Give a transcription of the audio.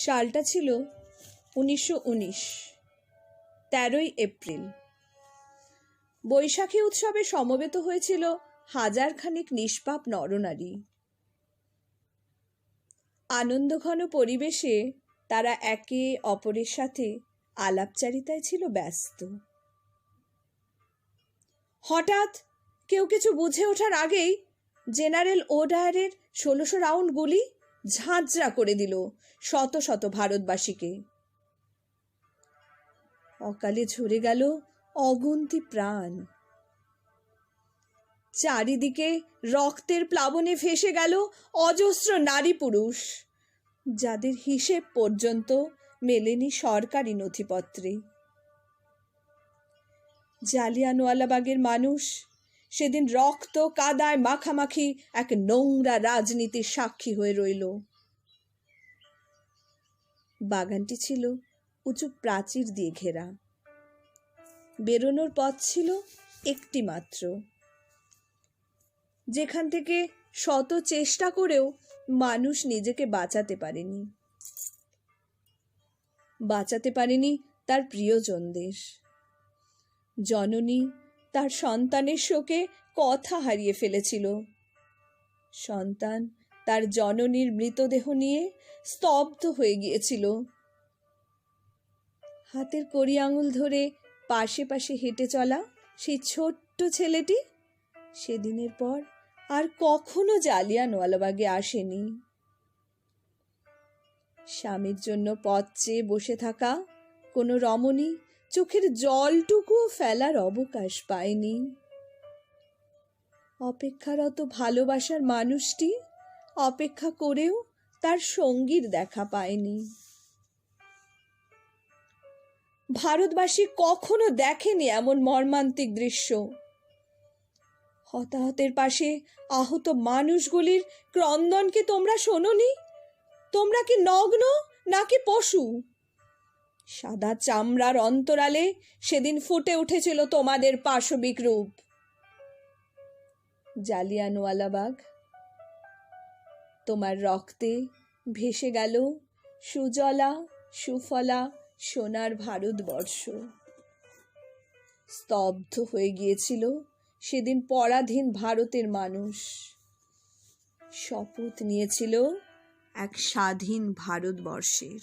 সালটা ছিল 1919, 13ই এপ্রিল। বৈশাখী উৎসবে সমবেত হয়েছিল হাজারখানেক নিষ্পাপ নরনারী। আনন্দঘন পরিবেশে তারা একে অপরের সাথে আলাপচারিতায় ছিল ব্যস্ত। হঠাৎ কেউ কিছু বুঝে ওঠার আগেই জেনারেল ওডায়ারের 1600 রাউন্ড গুলি ঝাঁঝরা করে দিল শত শত ভারতবাসীকে। অকালে ঝরে গেল অগুন্তি প্রাণ। চারিদিকে রক্তের প্লাবনে ভেসে গেল অজস্র নারী পুরুষ, যাদের হিসেব পর্যন্ত মেলেনি সরকারি নথিপত্রে। জালিয়ানওয়ালাবাগের মানুষ সেদিন রক্ত কাদায় মাখামাখি এক নোংরা রাজনীতির সাক্ষী হয়ে রইল। বাগানটি ছিল উঁচু প্রাচীর দিয়ে ঘেরা। বেরোনোর পথ ছিল একটি মাত্র, যেখান থেকে শত চেষ্টা করেও মানুষ নিজেকে বাঁচাতে পারেনি। বাঁচাতে পারেনি তার প্রিয়জনদের। জননী তার সন্তানের শোকে কথা হারিয়ে ফেলেছিল। সন্তান তার জননীর মৃতদেহ নিয়ে স্তব্ধ হয়ে গিয়েছিল। হাতের কড়ি আঙুল ধরে পাশে পাশে হেঁটে চলা সেই ছোট্ট ছেলেটি সেদিনের পর আর কখনো জালিয়ানওয়ালাবাগে আসেনি। স্বামীর জন্য পথ চেয়ে বসে থাকা কোনো রমণী চোখের জলটুকুও ফেলার অবকাশ পায়নি। অপেক্ষারত ভালোবাসার মানুষটি অপেক্ষা করেও তার সঙ্গীর দেখা পায়নি। ভারতবাসী কখনো দেখেনি এমন মর্মান্তিক দৃশ্য। হতাহতের পাশে আহত মানুষগুলির ক্রন্দন কি তোমরা শোনোনি? তোমরা কি নগ্ন নাকি পশু? সাদা চামড়ার অন্তরালে সেদিন ফুটে উঠেছিল তোমাদের পাশবিক রূপ। জালিয়ানওয়ালাবাগ, তোমার রক্তে ভেসে গেল সুজলা সুফলা সোনার ভারতবর্ষ। স্তব্ধ হয়ে গিয়েছিল সেদিন পরাধীন ভারতের মানুষ। শপথ নিয়েছিল এক স্বাধীন ভারতবর্ষের।